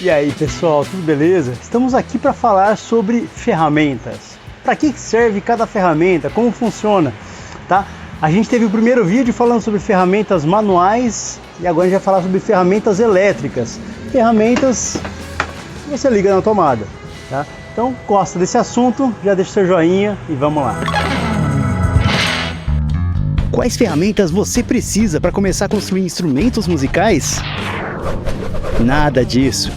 E aí pessoal, tudo beleza? Estamos aqui para falar sobre ferramentas. Para que serve cada ferramenta, como funciona, tá? A gente teve o primeiro vídeo falando sobre ferramentas manuais e agora a gente vai falar sobre ferramentas elétricas. Ferramentas que você liga na tomada, tá? Então, gosta desse assunto, já deixa seu joinha e vamos lá. Quais ferramentas você precisa para começar a construir instrumentos musicais? Nada disso.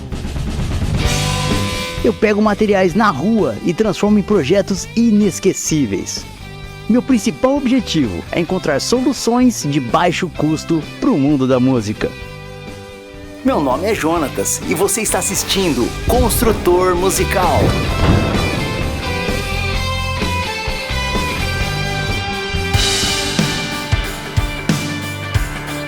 Eu pego materiais na rua e transformo em projetos inesquecíveis. Meu principal objetivo é encontrar soluções de baixo custo para o mundo da música. Meu nome é Jonatas e você está assistindo Construtor Musical.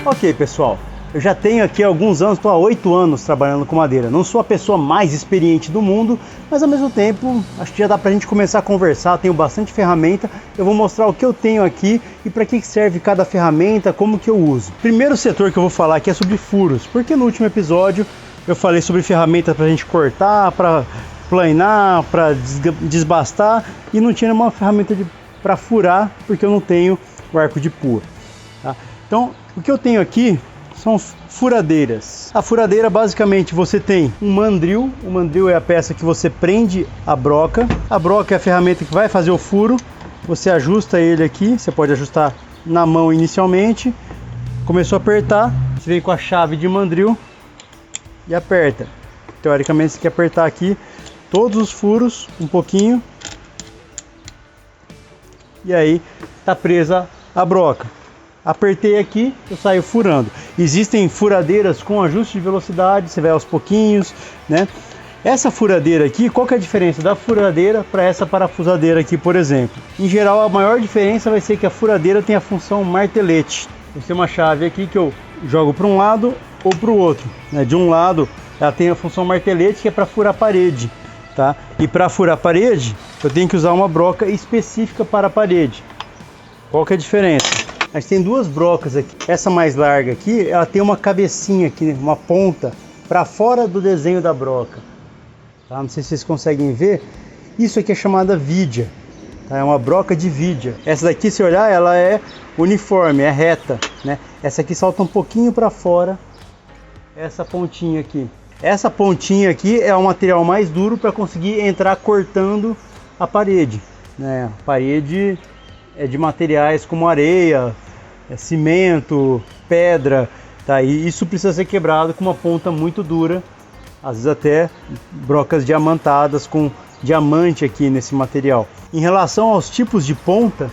Ok pessoal, eu já tenho aqui alguns anos, estou há 8 anos trabalhando com madeira. Não sou a pessoa mais experiente do mundo, mas ao mesmo tempo acho que já dá pra gente começar a conversar. Tenho bastante ferramenta, eu vou mostrar o que eu tenho aqui e para que serve cada ferramenta, como que eu uso. Primeiro setor que eu vou falar aqui é sobre furos, porque no último episódio eu falei sobre ferramentas para a gente cortar, para planar, para desbastar e não tinha nenhuma ferramenta para furar, porque eu não tenho o arco de pua, tá? Então o que eu tenho aqui são furadeiras. A furadeira basicamente você tem um mandril. O mandril é a peça que você prende a broca. A broca é a ferramenta que vai fazer o furo. Você ajusta ele aqui, você pode ajustar na mão inicialmente. Começou a apertar, você vem com a chave de mandril e aperta. Teoricamente você quer apertar aqui todos os furos um pouquinho. E aí está presa a broca. Apertei aqui, eu saio furando. Existem furadeiras com ajuste de velocidade, você vai aos pouquinhos, né? Essa furadeira aqui, qual que é a diferença da furadeira para essa parafusadeira aqui, por exemplo? Em geral, a maior diferença vai ser que a furadeira tem a função martelete. Eu tenho uma chave aqui que eu jogo para um lado ou para o outro, né? De um lado, ela tem a função martelete, que é para furar a parede, tá? E para furar a parede, eu tenho que usar uma broca específica para a parede. Qual que é a diferença? A gente tem duas brocas aqui. Essa mais larga aqui, ela tem uma cabecinha aqui, uma ponta para fora do desenho da broca, tá? Não sei se vocês conseguem ver. Isso aqui é chamada vidia, tá? É uma broca de vidia. Essa daqui, se olhar, ela é uniforme, é reta, né? Essa aqui salta um pouquinho para fora. Essa pontinha aqui. Essa pontinha aqui é o material mais duro para conseguir entrar cortando a parede, né? A parede é de materiais como areia, cimento, pedra, tá? E isso precisa ser quebrado com uma ponta muito dura, às vezes até brocas diamantadas com diamante aqui nesse material. Em relação aos tipos de ponta,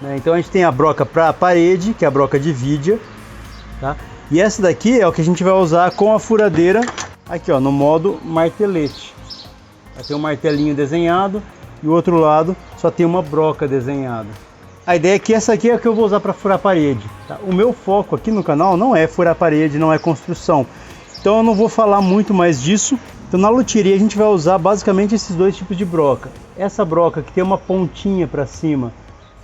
né? Então a gente tem a broca para a parede, que é a broca de vidia, tá? E essa daqui é o que a gente vai usar com a furadeira aqui, ó, no modo martelete. Vai ter um martelinho desenhado e o outro lado só tem uma broca desenhada. A ideia é que essa aqui é a que eu vou usar para furar a parede, tá? O meu foco aqui no canal não é furar a parede, não é construção. Então eu não vou falar muito mais disso. Então na luthieria a gente vai usar basicamente esses dois tipos de broca. Essa broca que tem uma pontinha para cima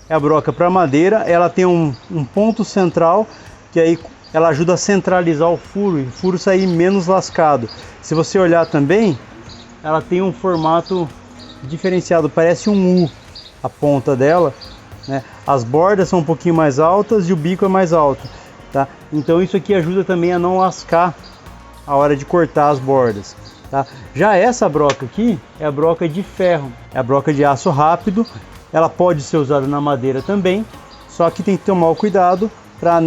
é a broca para madeira. Ela tem um ponto central que aí ela ajuda a centralizar o furo e o furo sair menos lascado. Se você olhar também, ela tem um formato diferenciado, parece um U a ponta dela, né? As bordas são um pouquinho mais altas e o bico é mais alto, tá? Então isso aqui ajuda também a não lascar a hora de cortar as bordas, tá? Já essa broca aqui é a broca de ferro, é a broca de aço rápido. Ela pode ser usada na madeira também, só que tem que tomar o cuidado para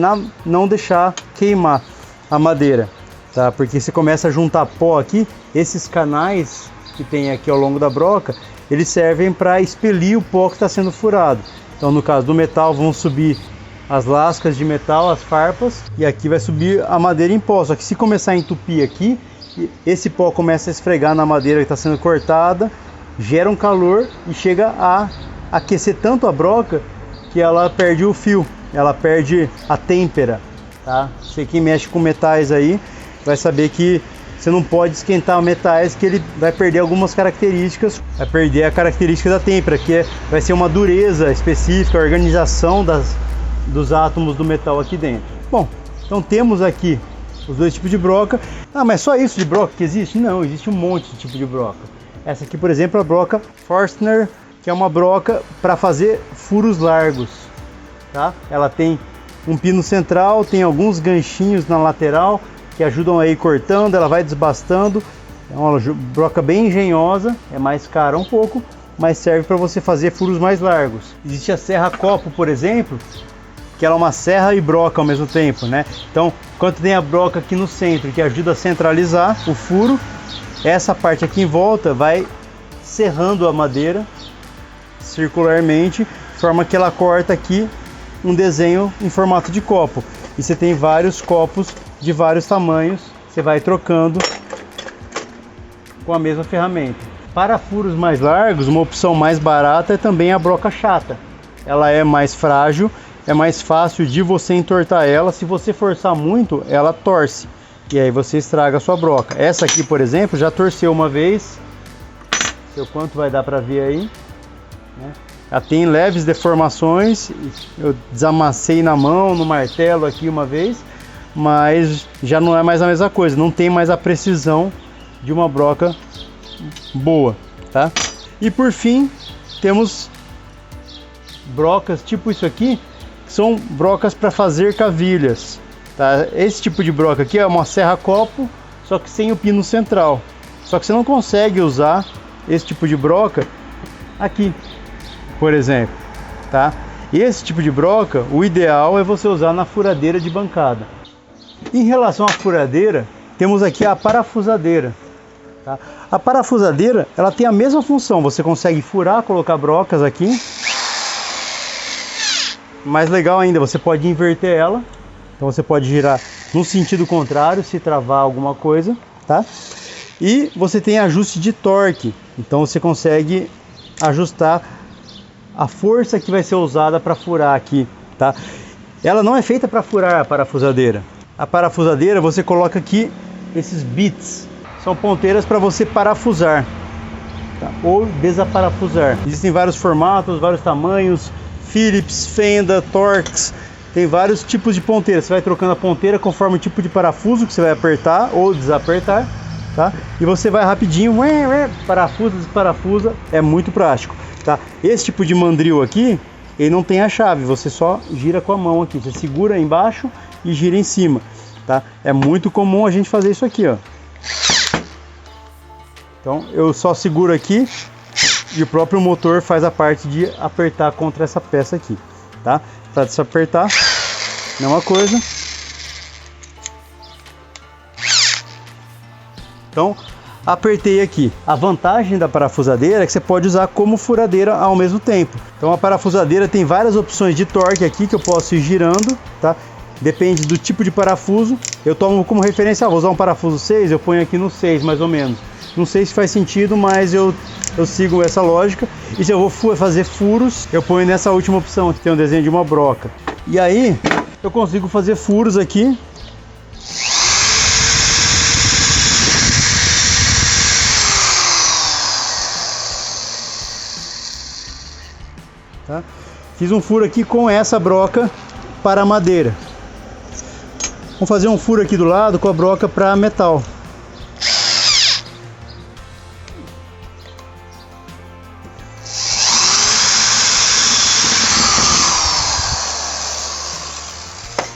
não deixar queimar a madeira, tá? Porque você começa a juntar pó aqui, esses canais que tem aqui ao longo da broca, eles servem para expelir o pó que está sendo furado. Então no caso do metal vão subir as lascas de metal, as farpas, e aqui vai subir a madeira em pó. Só que se começar a entupir aqui, esse pó começa a esfregar na madeira que está sendo cortada, gera um calor e chega a aquecer tanto a broca que ela perde o fio, ela perde a têmpera, tá? Você que mexe com metais aí vai saber que você não pode esquentar metais, que ele vai perder algumas características, vai perder a característica da têmpera, que vai ser uma dureza específica, a organização dos átomos do metal aqui dentro. Bom, então temos aqui os dois tipos de broca. Ah, mas só isso de broca que existe? Não, existe um monte de tipo de broca. Essa aqui, por exemplo, é a broca Forstner, que é uma broca para fazer furos largos, tá? Ela tem um pino central, tem alguns ganchinhos na lateral que ajudam a ir cortando, ela vai desbastando. É uma broca bem engenhosa, é mais cara um pouco, mas serve para você fazer furos mais largos. Existe a serra copo, por exemplo, que ela é uma serra e broca ao mesmo tempo, né? Então, quando tem a broca aqui no centro, que ajuda a centralizar o furo, essa parte aqui em volta vai serrando a madeira circularmente, de forma que ela corta aqui um desenho em formato de copo. E você tem vários copos de vários tamanhos, você vai trocando com a mesma ferramenta. Para furos mais largos, uma opção mais barata é também a broca chata. Ela é mais frágil, é mais fácil de você entortar ela. Se você forçar muito, ela torce e aí você estraga a sua broca. Essa aqui, por exemplo, já torceu uma vez. Não sei o quanto vai dar para ver aí, né? Ela tem leves deformações. Eu desamassei na mão, no martelo aqui uma vez, mas já não é mais a mesma coisa. Não tem mais a precisão de uma broca boa, tá? E por fim, temos brocas tipo isso aqui, que são brocas para fazer cavilhas, tá? Esse tipo de broca aqui é uma serra copo, só que sem o pino central. Só que você não consegue usar esse tipo de broca aqui, por exemplo, tá? Esse tipo de broca, o ideal é você usar na furadeira de bancada. Em relação à furadeira, temos aqui a parafusadeira, tá? A parafusadeira, ela tem a mesma função. Você consegue furar, colocar brocas aqui. Mais legal ainda, você pode inverter ela. Então você pode girar no sentido contrário, se travar alguma coisa, tá? E você tem ajuste de torque. Então você consegue ajustar a força que vai ser usada para furar aqui, tá? Ela não é feita para furar a parafusadeira. A parafusadeira, você coloca aqui esses bits. São ponteiras para você parafusar, tá? Ou desaparafusar. Existem vários formatos, vários tamanhos, Phillips, Fenda, Torx, tem vários tipos de ponteiras. Você vai trocando a ponteira conforme o tipo de parafuso que você vai apertar ou desapertar, tá? E você vai rapidinho, parafusa, desparafusa, é muito prático, tá? Esse tipo de mandril aqui, ele não tem a chave, você só gira com a mão aqui, você segura embaixo e gira em cima, tá? É muito comum a gente fazer isso aqui, ó. Então eu só seguro aqui e o próprio motor faz a parte de apertar contra essa peça aqui, tá? Para desapertar, mesma coisa. Então apertei aqui. A vantagem da parafusadeira é que você pode usar como furadeira ao mesmo tempo. Então a parafusadeira tem várias opções de torque aqui que eu posso ir girando, tá? Depende do tipo de parafuso. Eu tomo como referência, vou usar um parafuso 6, eu ponho aqui no 6 mais ou menos. Não sei se faz sentido, mas eu sigo essa lógica. E se eu vou fazer furos, eu ponho nessa última opção, que tem um desenho de uma broca. E aí, eu consigo fazer furos aqui. Tá? Fiz um furo aqui com essa broca para madeira. Vamos fazer um furo aqui do lado com a broca para metal.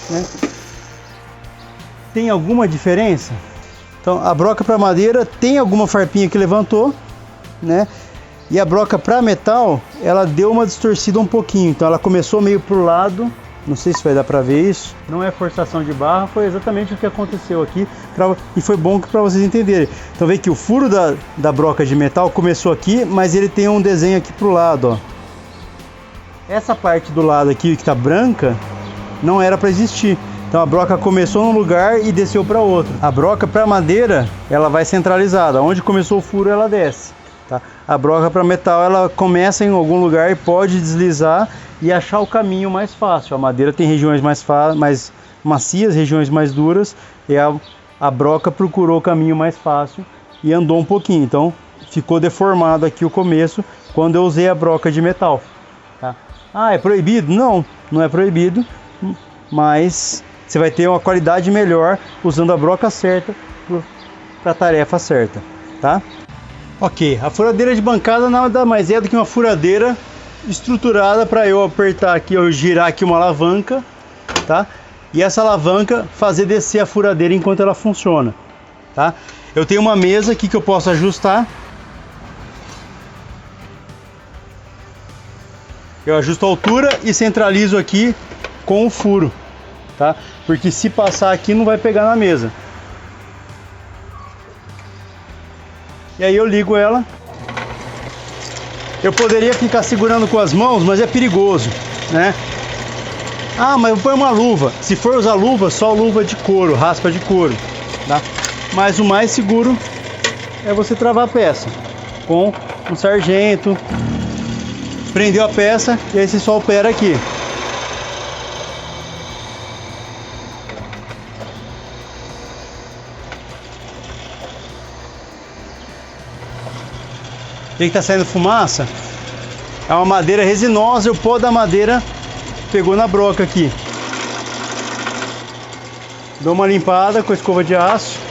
Né? Tem alguma diferença? Então a broca para madeira tem alguma farpinha que levantou, né? E a broca para metal, ela deu uma distorcida um pouquinho. Então ela começou meio pro lado. Não sei se vai dar para ver isso. Não é forçação de barra, foi exatamente o que aconteceu aqui. E foi bom para vocês entenderem. Então vê que o furo da broca de metal começou aqui, mas ele tem um desenho aqui pro lado, ó. Essa parte do lado aqui que tá branca não era para existir. Então a broca começou num lugar e desceu para outro. A broca para madeira, ela vai centralizada. Onde começou o furo, ela desce, tá? A broca para metal, ela começa em algum lugar e pode deslizar e achar o caminho mais fácil. A madeira tem regiões mais macias, regiões mais duras, e a broca procurou o caminho mais fácil e andou um pouquinho. Então ficou deformado aqui o começo quando eu usei a broca de metal, tá? Ah, é proibido? Não, não é proibido, mas você vai ter uma qualidade melhor usando a broca certa para a tarefa certa, tá? Ok, a furadeira de bancada nada mais é do que uma furadeira estruturada para eu apertar aqui, eu girar aqui uma alavanca, tá? E essa alavanca fazer descer a furadeira enquanto ela funciona, tá? Eu tenho uma mesa aqui que eu posso ajustar. Eu ajusto a altura e centralizo aqui com o furo, tá? Porque se passar aqui não vai pegar na mesa. E aí eu ligo ela. Eu poderia ficar segurando com as mãos, mas é perigoso, né? Ah, mas eu ponho uma luva. Se for usar luva, só luva de couro, raspa de couro, tá? Mas o mais seguro é você travar a peça com um sargento. Prendeu a peça e aí você só opera aqui. Tem que tá saindo fumaça. É uma madeira resinosa, o pó da madeira pegou na broca aqui. Dou uma limpada com a escova de aço.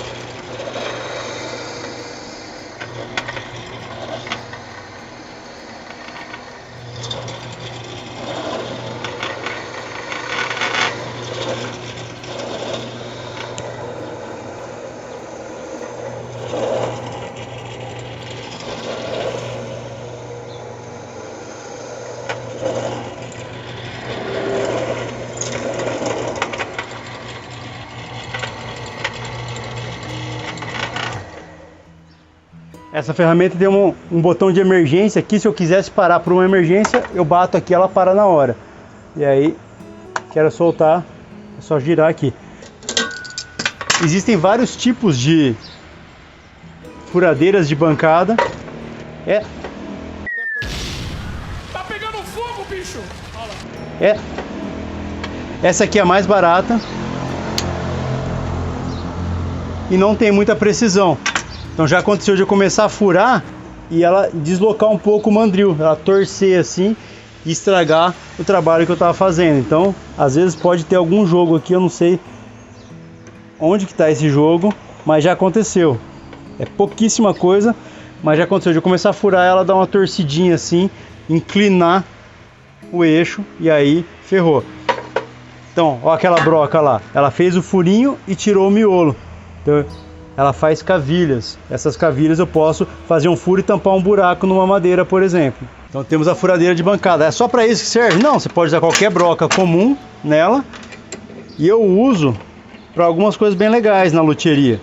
Essa ferramenta tem um botão de emergência aqui. Se eu quisesse parar por uma emergência, eu bato aqui, ela para na hora. E aí, quero soltar, é só girar aqui. Existem vários tipos de furadeiras de bancada. Tá pegando fogo, bicho! Essa aqui é a mais barata e não tem muita precisão. Então já aconteceu de eu começar a furar e ela deslocar um pouco o mandril, ela torcer assim e estragar o trabalho que eu estava fazendo. Então, às vezes pode ter algum jogo aqui, eu não sei onde que está esse jogo, mas já aconteceu. É pouquíssima coisa, mas já aconteceu de eu começar a furar ela, dar uma torcidinha assim, inclinar o eixo e aí ferrou. Então, ó aquela broca lá, ela fez o furinho e tirou o miolo. Então, ela faz cavilhas. Essas cavilhas eu posso fazer um furo e tampar um buraco numa madeira, por exemplo. Então temos a furadeira de bancada. É só para isso que serve? Não, você pode usar qualquer broca comum nela. E eu uso para algumas coisas bem legais na luthieria.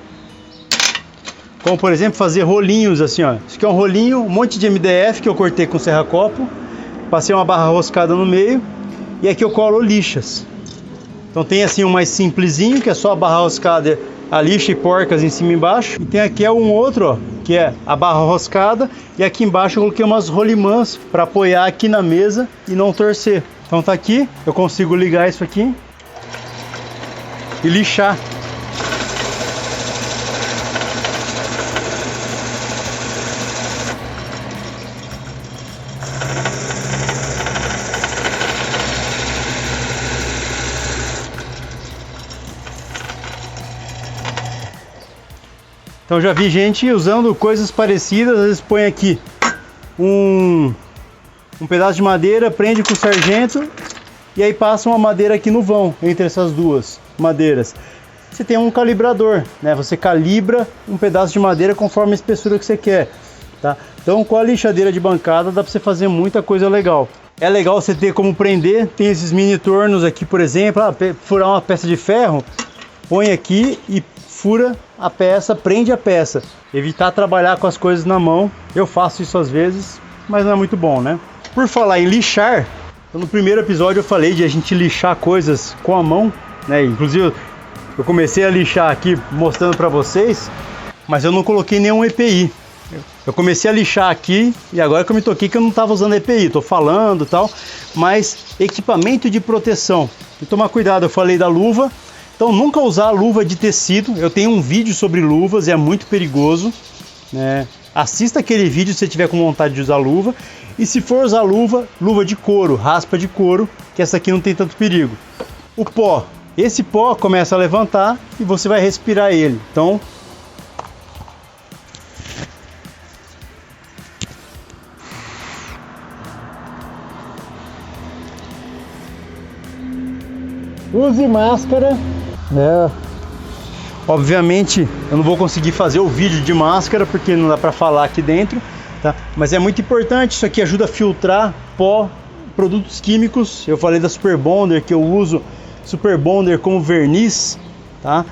Como por exemplo fazer rolinhos assim, ó. Isso aqui é um rolinho, um monte de MDF que eu cortei com serra-copo. Passei uma barra roscada no meio. E aqui eu colo lixas. Então tem assim um mais simplesinho, que é só a barra roscada, a lixa e porcas em cima e embaixo. E tem aqui um outro, ó, que é a barra roscada. E aqui embaixo eu coloquei umas rolimãs para apoiar aqui na mesa e não torcer. Então tá aqui, eu consigo ligar isso aqui e lixar. Então já vi gente usando coisas parecidas, às vezes põe aqui um pedaço de madeira, prende com o sargento e aí passa uma madeira aqui no vão, entre essas duas madeiras. Você tem um calibrador, né? Você calibra um pedaço de madeira conforme a espessura que você quer, tá? Então com a lixadeira de bancada dá para você fazer muita coisa legal. É legal você ter como prender, tem esses mini tornos aqui, por exemplo, furar uma peça de ferro, põe aqui e fura a peça, prende a peça. Evitar trabalhar com as coisas na mão. Eu faço isso às vezes, mas não é muito bom, né? Por falar em lixar, no primeiro episódio eu falei de a gente lixar coisas com a mão, né? Inclusive eu comecei a lixar aqui mostrando para vocês, mas eu não coloquei nenhum EPI. Eu comecei a lixar aqui e agora que eu me toquei que eu não estava usando EPI, tô falando e tal, mas equipamento de proteção. E tomar cuidado, eu falei da luva. Então nunca usar luva de tecido. Eu tenho um vídeo sobre luvas e é muito perigoso, né? Assista aquele vídeo se você tiver com vontade de usar luva. E se for usar luva, luva de couro, raspa de couro, que essa aqui não tem tanto perigo. O pó, esse pó começa a levantar e você vai respirar ele. Então, use máscara, né? Obviamente eu não vou conseguir fazer o vídeo de máscara porque não dá para falar aqui dentro, tá? Mas é muito importante, isso aqui ajuda a filtrar pó, produtos químicos. Eu falei da Super Bonder, que eu uso Super Bonder como verniz, tá?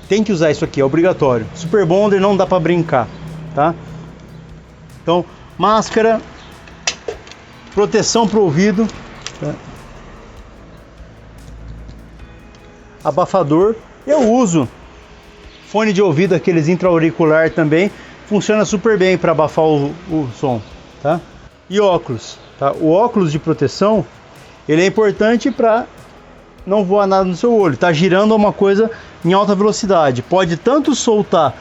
Tem que usar isso aqui, é obrigatório. Super Bonder não dá para brincar, tá? Então, máscara, proteção para o ouvido, tá? Abafador. Eu uso fone de ouvido, aqueles intra-auricular também, funciona super bem para abafar o som, tá? E óculos, tá? O óculos de proteção, ele é importante para não voar nada no seu olho, tá girando uma coisa em alta velocidade, pode tanto soltar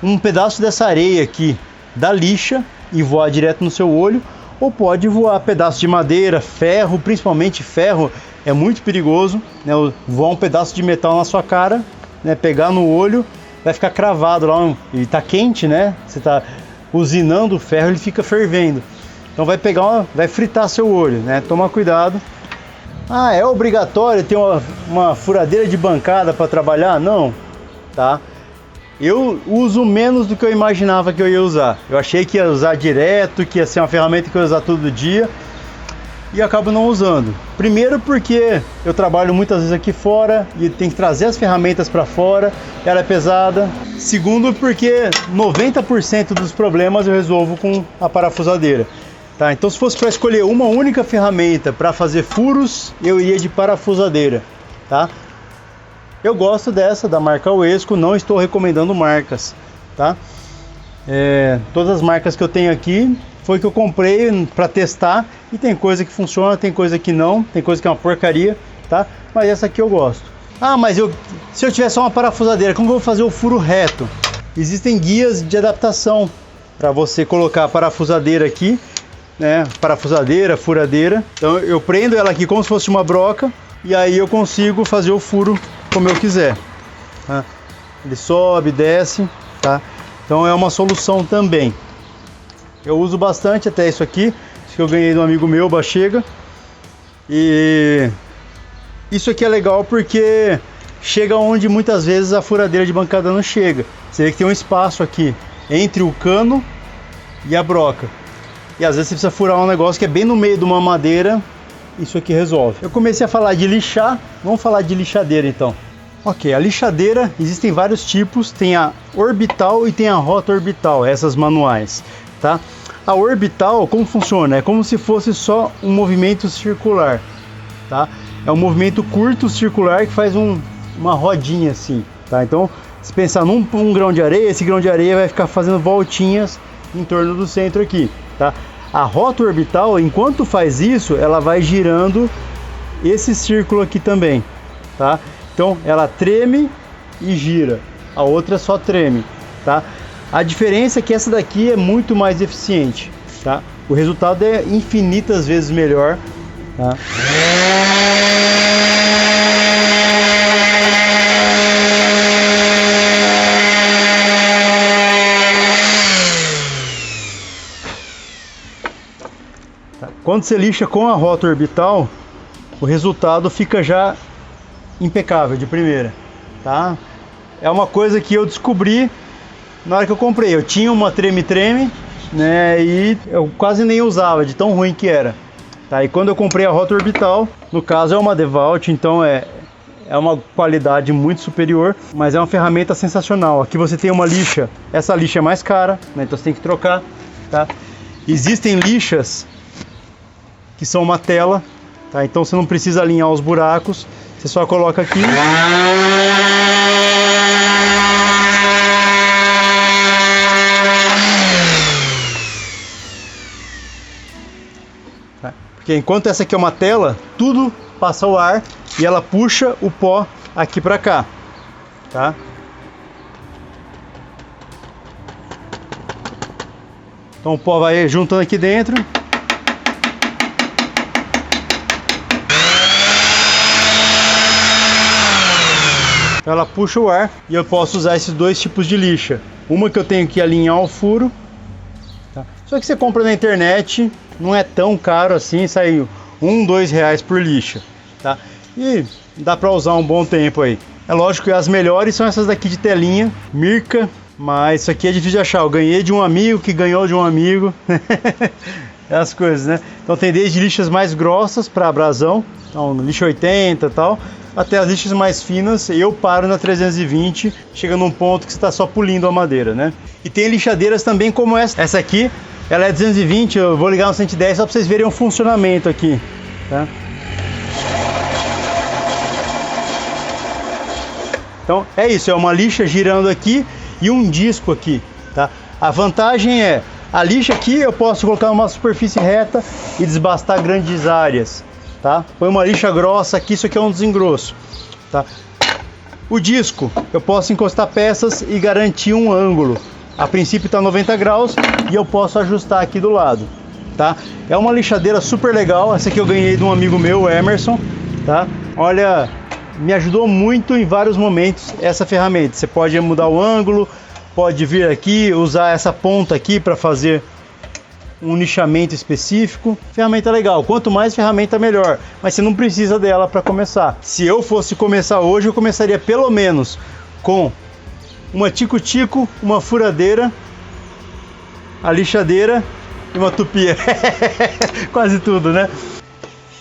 um pedaço dessa areia aqui da lixa e voar direto no seu olho, ou pode voar pedaço de madeira, ferro, principalmente ferro, é muito perigoso, né? Voar um pedaço de metal na sua cara, né? Pegar no olho, vai ficar cravado lá, e tá quente, né? Você tá usinando o ferro, ele fica fervendo. Então vai pegar, vai fritar seu olho, né? Toma cuidado. Ah, é obrigatório ter uma furadeira de bancada para trabalhar? Não, tá? Eu uso menos do que eu imaginava que eu ia usar. Eu achei que ia usar direto, que ia ser uma ferramenta que eu ia usar todo dia, e acabo não usando. Primeiro porque eu trabalho muitas vezes aqui fora e tem que trazer as ferramentas para fora, ela é pesada. Segundo porque 90% dos problemas eu resolvo com a parafusadeira, tá? Então se fosse para escolher uma única ferramenta para fazer furos, eu iria de parafusadeira, tá? Eu gosto dessa, da marca Uesco, não estou recomendando marcas, tá? Todas as marcas que eu tenho aqui foi que eu comprei para testar, e tem coisa que funciona, tem coisa que não, tem coisa que é uma porcaria, tá? Mas essa aqui eu gosto. Ah, mas se eu tiver só uma parafusadeira, como eu vou fazer o furo reto? Existem guias de adaptação para você colocar a parafusadeira aqui, né? Parafusadeira, furadeira. Então eu prendo ela aqui como se fosse uma broca, e aí eu consigo fazer o furo como eu quiser, tá? Ele sobe, desce, tá? Então é uma solução também. Eu uso bastante até isso aqui que eu ganhei de um amigo meu, Bachega. E isso aqui é legal porque chega onde muitas vezes a furadeira de bancada não chega. Você vê que tem um espaço aqui entre o cano e a broca. E às vezes você precisa furar um negócio que é bem no meio de uma madeira. Isso aqui resolve. Eu comecei a falar de lixar, vamos falar de lixadeira então. Ok, a lixadeira, existem vários tipos, tem a orbital e tem a rota orbital, essas manuais, tá? A orbital, como funciona? É como se fosse só um movimento circular, tá? É um movimento curto circular que faz uma rodinha assim, tá? Então, se pensar num grão de areia, esse grão de areia vai ficar fazendo voltinhas em torno do centro aqui, tá? A rota orbital, enquanto faz isso, ela vai girando esse círculo aqui também, tá? Então ela treme e gira, a outra só treme, tá? A diferença é que essa daqui é muito mais eficiente, tá? O resultado é infinitas vezes melhor, tá? Quando você lixa com a rota orbital, o resultado fica já impecável de primeira, tá? É uma coisa que eu descobri na hora que eu comprei. Eu tinha uma treme-treme, né? E eu quase nem usava, de tão ruim que era, tá? E quando eu comprei a rota orbital, no caso é uma DeWalt, então é uma qualidade muito superior, mas é uma ferramenta sensacional. Aqui você tem uma lixa, essa lixa é mais cara, né? Então você tem que trocar, tá? Existem lixas que são uma tela, tá? Então você não precisa alinhar os buracos, você só coloca aqui. Tá? Porque enquanto essa aqui é uma tela, tudo passa o ar e ela puxa o pó aqui para cá, tá? Então o pó vai juntando aqui dentro. ela puxa o ar e eu posso usar esses dois tipos de lixa. Uma que eu tenho que alinhar o furo, tá? Só que você compra na internet, não é tão caro assim, sai R$1, R$2 por lixa, tá? E dá para usar um bom tempo aí. É lógico que as melhores são essas daqui de telinha, Mirka, mas isso aqui é difícil de achar. Eu ganhei de um amigo que ganhou de um amigo. É as coisas, né? Então tem desde lixas mais grossas para abrasão, então lixa 80 e tal, até as lixas mais finas. Eu paro na 320, chega num ponto que você está só polindo a madeira, né? E tem lixadeiras também como essa. Essa aqui, ela é 220, eu vou ligar no 110 só para vocês verem o funcionamento aqui, tá? Então é isso, é uma lixa girando aqui e um disco aqui, tá? A vantagem é, a lixa aqui eu posso colocar numa superfície reta e desbastar grandes áreas, tá? Põe uma lixa grossa aqui, isso aqui é um desengrosso, tá? O disco, eu posso encostar peças e garantir um ângulo. A princípio está 90 graus e eu posso ajustar aqui do lado, tá? É uma lixadeira super legal, essa aqui eu ganhei de um amigo meu, o Emerson, tá? Olha, me ajudou muito em vários momentos essa ferramenta. Você pode mudar o ângulo, pode vir aqui, usar essa ponta aqui para fazer um nichamento específico. Ferramenta legal, quanto mais ferramenta melhor, mas você não precisa dela para começar. Se eu fosse começar hoje, eu começaria pelo menos com uma tico-tico, uma furadeira, a lixadeira e uma tupia. Quase tudo, né?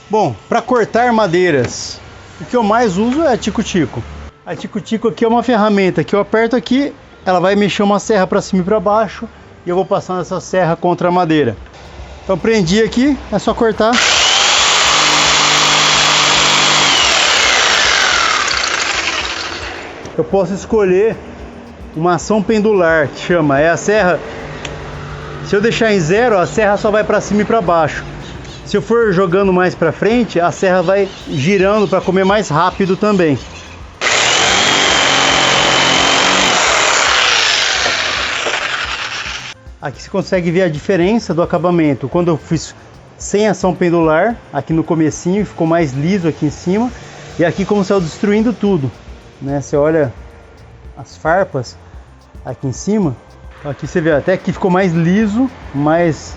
Bom, para cortar madeiras, o que eu mais uso é a tico-tico. A tico-tico aqui é uma ferramenta que eu aperto aqui, ela vai mexer uma serra para cima e para baixo e eu vou passando essa serra contra a madeira. Então prendi aqui, é só cortar. Eu posso escolher uma ação pendular, que chama, é a serra. Se eu deixar em zero, a serra só vai para cima e para baixo. Se eu for jogando mais para frente, a serra vai girando para comer mais rápido também. Aqui você consegue ver a diferença do acabamento. Quando eu fiz sem ação pendular, aqui no comecinho, ficou mais liso aqui em cima. E aqui como saiu destruindo tudo, né? Você olha as farpas aqui em cima. Aqui você vê até que ficou mais liso, mais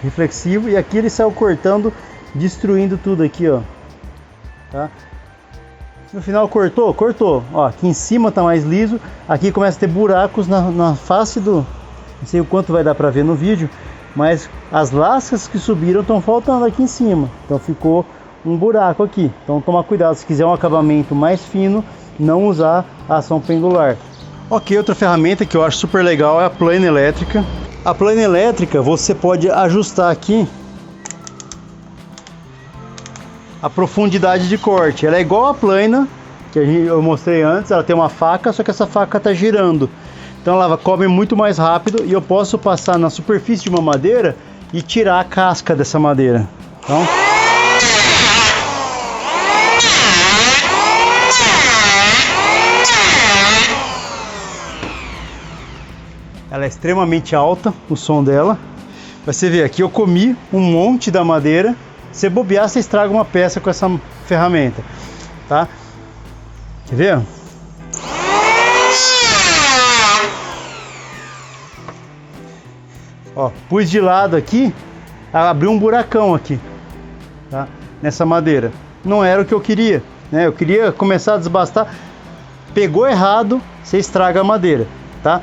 reflexivo. E aqui ele saiu cortando, destruindo tudo aqui, ó. Tá? No final cortou? Cortou. Ó, aqui em cima tá mais liso. Aqui começa a ter buracos na face do... Não sei o quanto vai dar para ver no vídeo, mas as lascas que subiram estão faltando aqui em cima. Então ficou um buraco aqui. Então toma cuidado, se quiser um acabamento mais fino, não usar a ação pendular. Ok, outra ferramenta que eu acho super legal é a plana elétrica. A plana elétrica você pode ajustar aqui a profundidade de corte. Ela é igual a plana que eu mostrei antes, ela tem uma faca, só que essa faca está girando. Então ela come muito mais rápido e eu posso passar na superfície de uma madeira e tirar a casca dessa madeira. Então, ela é extremamente alta, o som dela. Você vê aqui, eu comi um monte da madeira. Se bobear, você estraga uma peça com essa ferramenta, tá? Quer ver? Ó, pus de lado aqui, abriu um buracão aqui, tá? Nessa madeira. Não era o que eu queria, né? Eu queria começar a desbastar. Pegou errado, você estraga a madeira, tá?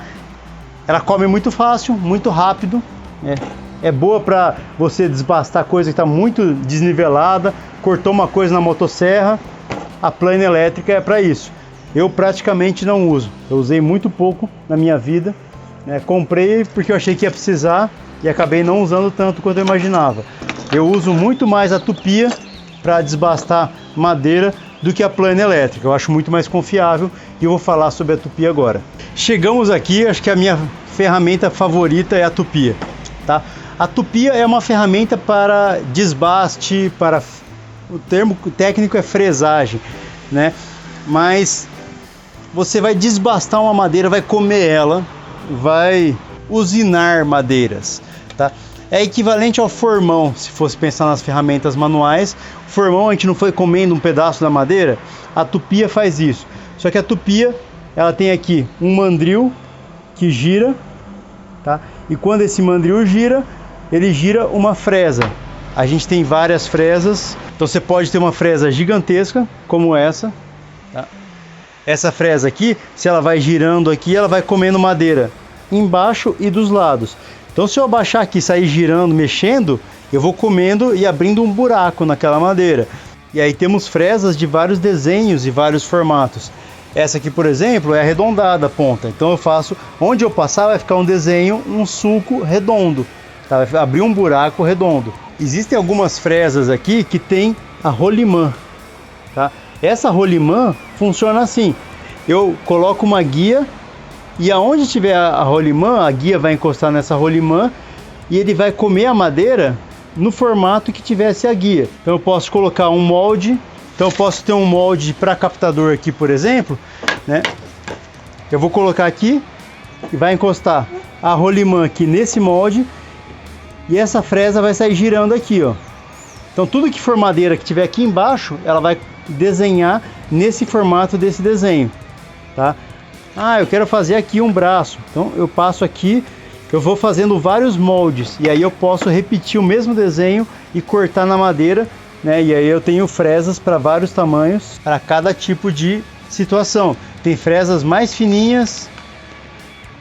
Ela come muito fácil, muito rápido, né? É boa para você desbastar coisa que está muito desnivelada, cortou uma coisa na motosserra. A plana elétrica é para isso. Eu praticamente não uso, eu usei muito pouco na minha vida. Comprei porque eu achei que ia precisar e acabei não usando tanto quanto eu imaginava. Eu uso muito mais a tupia para desbastar madeira do que a plana elétrica. Eu acho muito mais confiável e eu vou falar sobre a tupia agora. Chegamos aqui, acho que a minha ferramenta favorita é a tupia, tá? A tupia é uma ferramenta para desbaste, para o termo técnico é fresagem, né? Mas você vai desbastar uma madeira, vai comer ela, vai usinar madeiras, tá? É equivalente ao formão, se fosse pensar nas ferramentas manuais. O formão a gente não foi comendo um pedaço da madeira, a tupia faz isso. Só que a tupia, ela tem aqui um mandril que gira, tá? E quando esse mandril gira, ele gira uma fresa. A gente tem várias fresas, então você pode ter uma fresa gigantesca, como essa, tá? Essa fresa aqui, se ela vai girando aqui, ela vai comendo madeira embaixo e dos lados. Então se eu abaixar aqui e sair girando, mexendo, eu vou comendo e abrindo um buraco naquela madeira. E aí temos fresas de vários desenhos e vários formatos. Essa aqui, por exemplo, é arredondada a ponta. Então eu faço, onde eu passar vai ficar um desenho, um sulco redondo, tá? Vai abrir um buraco redondo. Existem algumas fresas aqui que tem a rolimã, tá? Essa rolimã funciona assim. Eu coloco uma guia e aonde tiver a rolimã, a guia vai encostar nessa rolimã e ele vai comer a madeira no formato que tivesse a guia. Então eu posso colocar um molde. Então eu posso ter um molde para captador aqui, por exemplo, né? Eu vou colocar aqui e vai encostar a rolimã aqui nesse molde e essa fresa vai sair girando aqui, ó. Então tudo que for madeira que tiver aqui embaixo, ela vai desenhar nesse formato desse desenho, tá? Ah, eu quero fazer aqui um braço. Então eu passo aqui, eu vou fazendo vários moldes e aí eu posso repetir o mesmo desenho e cortar na madeira, né? E aí eu tenho fresas para vários tamanhos, para cada tipo de situação. Tem fresas mais fininhas,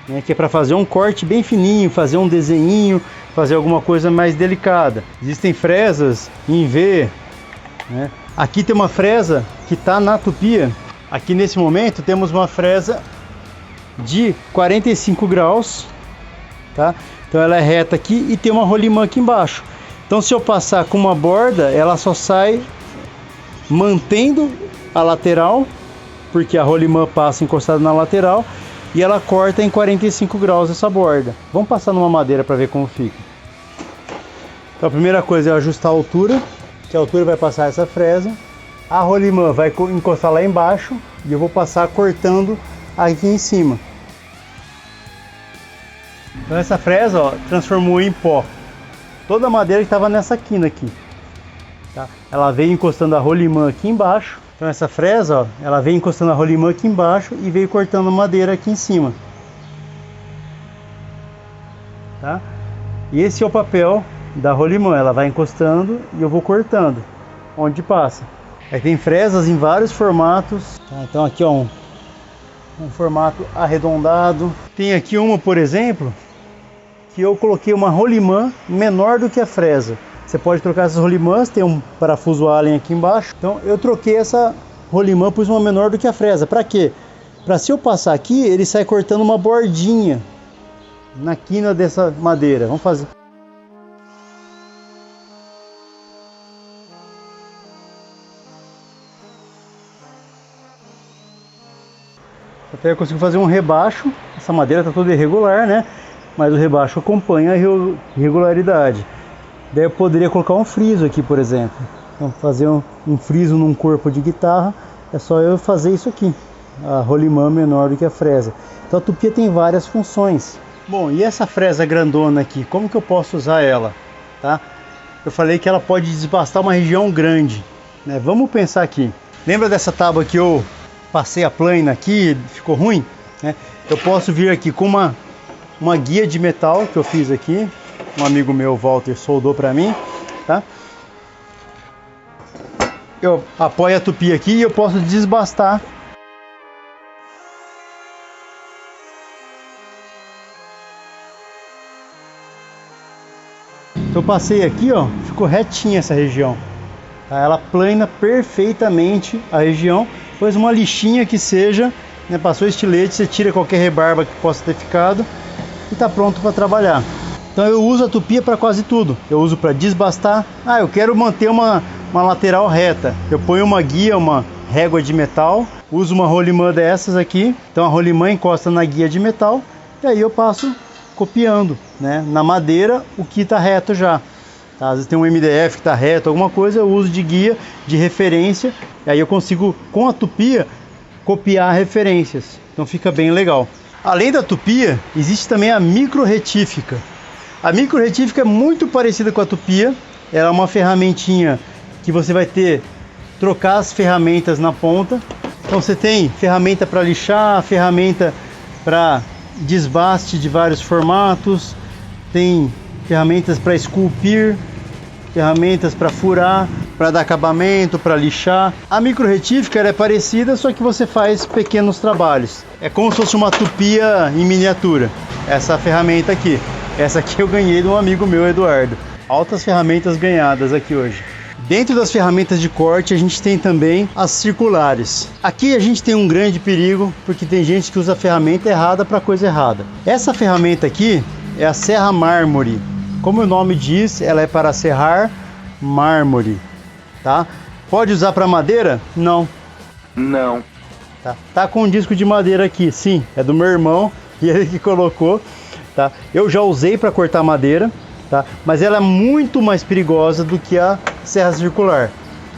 né, que é para fazer um corte bem fininho, fazer um desenhinho, fazer alguma coisa mais delicada. Existem fresas em V, né? Aqui tem uma fresa que está na tupia. Aqui nesse momento temos uma fresa de 45 graus, tá? Então ela é reta aqui e tem uma rolimã aqui embaixo. Então se eu passar com uma borda, ela só sai mantendo a lateral, porque a rolimã passa encostada na lateral e ela corta em 45 graus essa borda. Vamos passar numa madeira para ver como fica. Então a primeira coisa é ajustar a altura, que a altura vai passar essa fresa. A rolimã vai encostar lá embaixo e eu vou passar cortando aqui em cima. Então essa fresa, ó, transformou em pó toda a madeira que estava nessa quina aqui, tá? Ela veio encostando a rolimã aqui embaixo. Então essa fresa, ó, ela veio encostando a rolimã aqui embaixo e veio cortando a madeira aqui em cima, tá? E esse é o papel da rolimã, ela vai encostando e eu vou cortando onde passa. Aí tem fresas em vários formatos, tá? Então aqui, ó, um formato arredondado. Tem aqui uma, por exemplo, que eu coloquei uma rolimã menor do que a fresa. Você pode trocar essas rolimãs, tem um parafuso Allen aqui embaixo. Então eu troquei essa rolimã, pus uma menor do que a fresa. Para quê? Para se eu passar aqui, ele sai cortando uma bordinha na quina dessa madeira. Vamos fazer. Até eu consigo fazer um rebaixo. Essa madeira está toda irregular, né? Mas o rebaixo acompanha a irregularidade. Daí eu poderia colocar um friso aqui, por exemplo. Então, fazer um friso num corpo de guitarra, é só eu fazer isso aqui. A rolimã menor do que a fresa. Então a tupia tem várias funções. Bom, e essa fresa grandona aqui, como que eu posso usar ela? Tá? Eu falei que ela pode desbastar uma região grande, né? Vamos pensar aqui. Lembra dessa tábua que eu passei a plana aqui, ficou ruim, né? Eu posso vir aqui com uma guia de metal que eu fiz aqui, um amigo meu, Walter, soldou para mim, tá? Eu apoio a tupia aqui e eu posso desbastar. Então eu passei aqui, ó, ficou retinha essa região, tá? Ela plana perfeitamente a região, pois uma lixinha que seja, né, passou estilete, você tira qualquer rebarba que possa ter ficado e está pronto para trabalhar. Então eu uso a tupia para quase tudo. Eu uso para desbastar. Ah, eu quero manter uma lateral reta. Eu ponho uma guia, uma régua de metal, uso uma rolimã dessas aqui. Então a rolimã encosta na guia de metal e aí eu passo copiando, né, na madeira o que está reto já. Tá? Às vezes tem um MDF que está reto, alguma coisa, eu uso de guia, de referência. E aí eu consigo, com a tupia, copiar referências. Então fica bem legal. Além da tupia, existe também a micro-retífica. A micro-retífica é muito parecida com a tupia. Ela é uma ferramentinha que você vai trocar as ferramentas na ponta. Então você tem ferramenta para lixar, ferramenta para desbaste de vários formatos, tem ferramentas para esculpir, ferramentas para furar, para dar acabamento, para lixar. A micro retífica é parecida, só que você faz pequenos trabalhos. É como se fosse uma tupia em miniatura. Essa ferramenta aqui. Essa aqui eu ganhei de um amigo meu, Eduardo. Altas ferramentas ganhadas aqui hoje. Dentro das ferramentas de corte a gente tem também as circulares. Aqui a gente tem um grande perigo, porque tem gente que usa a ferramenta errada para coisa errada. Essa ferramenta aqui é a serra mármore. Como o nome diz, ela é para serrar mármore, tá? Pode usar para madeira? Não. Não. Tá com um disco de madeira aqui, sim, é do meu irmão e ele que colocou, tá? Eu já usei para cortar madeira, tá? Mas ela é muito mais perigosa do que a serra circular.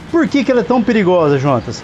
Por que ela é tão perigosa, Jonas?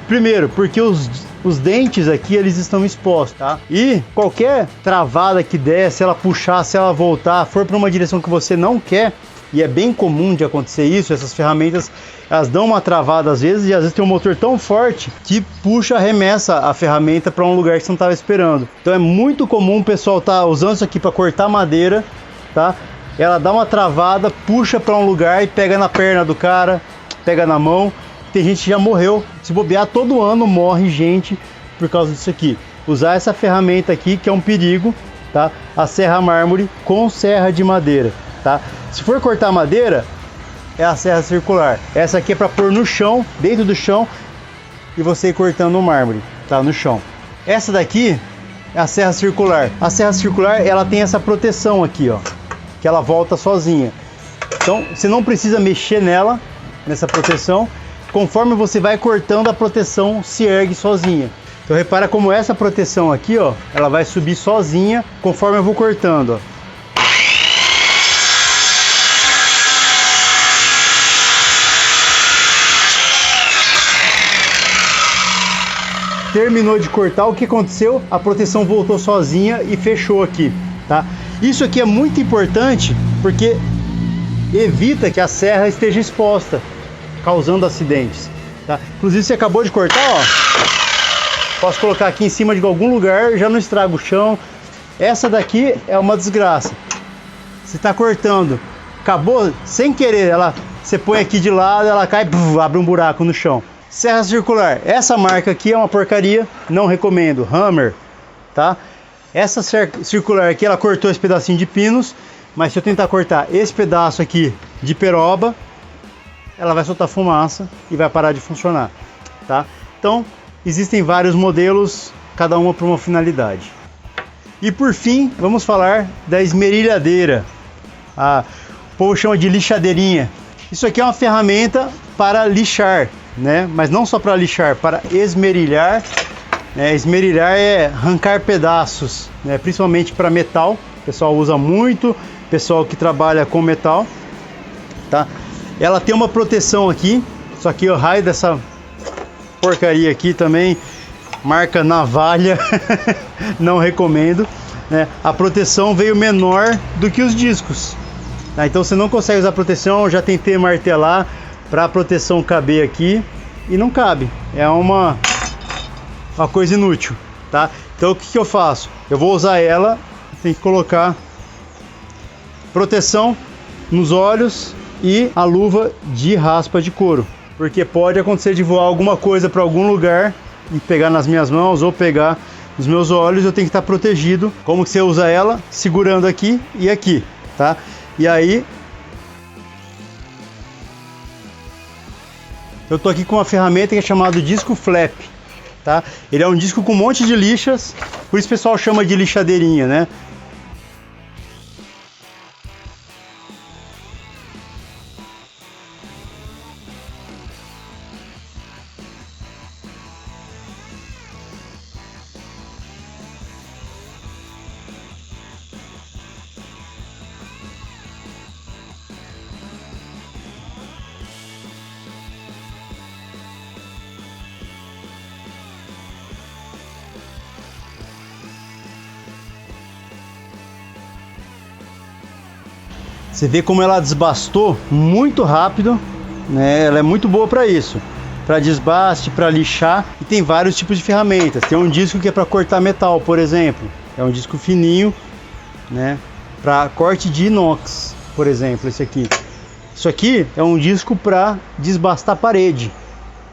Primeiro, porque os dentes aqui, eles estão expostos, tá? E qualquer travada que der, se ela puxar, se ela voltar, for para uma direção que você não quer, e é bem comum de acontecer isso, essas ferramentas, elas dão uma travada às vezes, e às vezes tem um motor tão forte que puxa, arremessa a ferramenta para um lugar que você não estava esperando. Então é muito comum o pessoal tá usando isso aqui para cortar madeira, tá? Ela dá uma travada, puxa para um lugar e pega na perna do cara, pega na mão. Tem gente que já morreu. Se bobear, todo ano morre gente por causa disso aqui. Usar essa ferramenta aqui, que é um perigo, tá? A serra mármore com serra de madeira, tá? Se for cortar madeira, é a serra circular. Essa aqui é para pôr no chão, dentro do chão, e você ir cortando o mármore, tá? No chão. Essa daqui é a serra circular. A serra circular, ela tem essa proteção aqui, ó, que ela volta sozinha. Então, você não precisa mexer nela, nessa proteção. Conforme você vai cortando, a proteção se ergue sozinha. Então repara como essa proteção aqui, ó, ela vai subir sozinha conforme eu vou cortando, ó. Terminou de cortar, o que aconteceu? A proteção voltou sozinha e fechou aqui, tá? Isso aqui é muito importante porque evita que a serra esteja exposta, causando acidentes, tá? Inclusive você acabou de cortar, ó, posso colocar aqui em cima de algum lugar, já não estraga o chão. Essa daqui é uma desgraça. Você está cortando, acabou sem querer, você põe aqui de lado, ela cai, abre um buraco no chão. Serra circular, essa marca aqui é uma porcaria, não recomendo. Hammer, tá? Essa circular aqui, ela cortou esse pedacinho de pinos, mas se eu tentar cortar esse pedaço aqui de peroba, ela vai soltar fumaça e vai parar de funcionar, tá? Então, existem vários modelos, cada uma para uma finalidade. E por fim, vamos falar da esmerilhadeira. O povo chama de lixadeirinha. Isso aqui é uma ferramenta para lixar, né? Mas não só para lixar, para esmerilhar. Esmerilhar é arrancar pedaços, né? Principalmente para metal. O pessoal usa muito, pessoal que trabalha com metal, tá? Ela tem uma proteção aqui, só que o raio dessa porcaria aqui também, marca navalha, não recomendo, né? A proteção veio menor do que os discos, tá? Então você não consegue usar proteção, já tentei martelar para a proteção caber aqui e não cabe, é uma coisa inútil, tá? Então o que eu faço? Eu vou usar ela, tem que colocar proteção nos olhos e a luva de raspa de couro, porque pode acontecer de voar alguma coisa para algum lugar e pegar nas minhas mãos ou pegar nos meus olhos. Eu tenho que estar protegido. Como que você usa ela? Segurando aqui e aqui, tá? E aí eu tô aqui com uma ferramenta que é chamada disco flap, tá? Ele é um disco com um monte de lixas, por isso o pessoal chama de lixadeirinha, né? Você vê como ela desbastou muito rápido, né? Ela é muito boa para isso, para desbaste, para lixar, e tem vários tipos de ferramentas. Tem um disco que é para cortar metal, por exemplo, é um disco fininho, né, para corte de inox, por exemplo, esse aqui. Isso aqui é um disco para desbastar parede,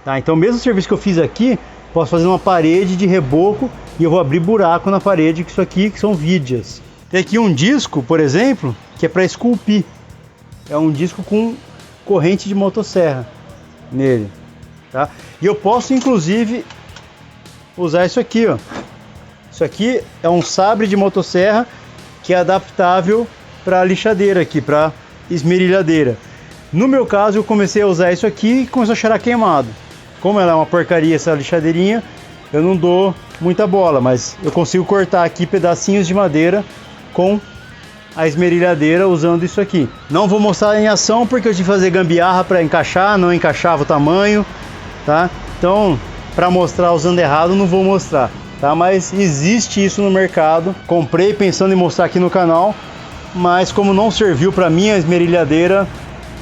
tá? Então, mesmo o serviço que eu fiz aqui, posso fazer uma parede de reboco e eu vou abrir buraco na parede, que isso aqui que são vigas. Tem aqui um disco, por exemplo, que é para esculpir. É um disco com corrente de motosserra nele, tá? E eu posso inclusive usar isso aqui, ó. Isso aqui é um sabre de motosserra que é adaptável para lixadeira aqui, para esmerilhadeira. No meu caso, eu comecei a usar isso aqui e começou a cheirar queimado. Como ela é uma porcaria essa lixadeirinha, eu não dou muita bola, mas eu consigo cortar aqui pedacinhos de madeira com a esmerilhadeira usando isso aqui. Não vou mostrar em ação porque eu tive que fazer gambiarra para encaixar, não encaixava o tamanho, tá? Então, para mostrar usando errado, não vou mostrar, tá? Mas existe isso no mercado. Comprei pensando em mostrar aqui no canal, mas como não serviu para minha esmerilhadeira,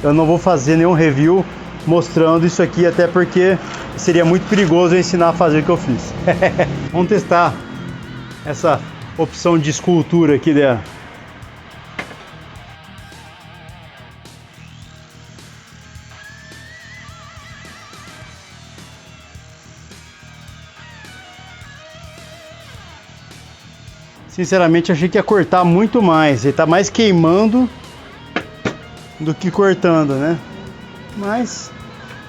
eu não vou fazer nenhum review mostrando isso aqui, até porque seria muito perigoso eu ensinar a fazer o que eu fiz. Vamos testar essa opção de escultura aqui dela. Sinceramente, achei que ia cortar muito mais. Ele tá mais queimando do que cortando, né? Mas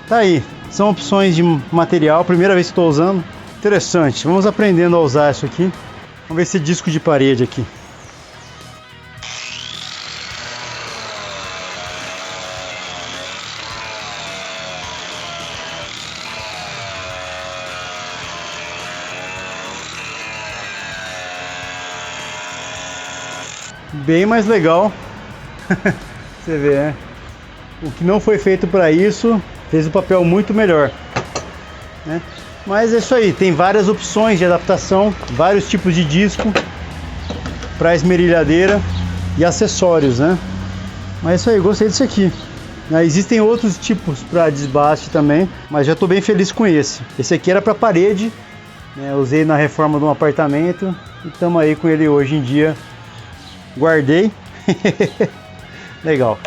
tá aí. São opções de material. Primeira vez que estou usando. Interessante. Vamos aprendendo a usar isso aqui. Vamos ver esse disco de parede aqui. Bem mais legal. Você vê, né? O que não foi feito para isso fez o papel muito melhor, né? Mas é isso aí, tem várias opções de adaptação, vários tipos de disco para esmerilhadeira e acessórios, né? Mas é isso aí, gostei disso aqui. Existem outros tipos para desbaste também, mas já estou bem feliz com esse. Esse aqui era para parede, né? Usei na reforma de um apartamento e estamos aí com ele hoje em dia. Guardei. Legal.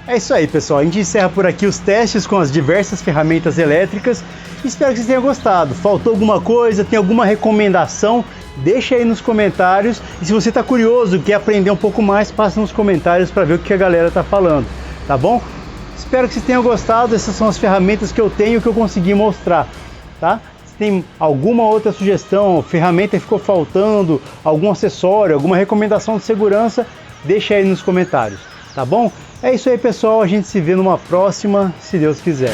É isso aí, pessoal. A gente encerra por aqui os testes com as diversas ferramentas elétricas. Espero que vocês tenham gostado. Faltou alguma coisa? Tem alguma recomendação? Deixa aí nos comentários. E se você está curioso, quer aprender um pouco mais, passa nos comentários para ver o que a galera está falando. Tá bom? Espero que vocês tenham gostado. Essas são as ferramentas que eu tenho, que eu consegui mostrar. Tá? Se tem alguma outra sugestão, ferramenta que ficou faltando, algum acessório, alguma recomendação de segurança, deixa aí nos comentários. Tá bom? É isso aí, pessoal. A gente se vê numa próxima, se Deus quiser.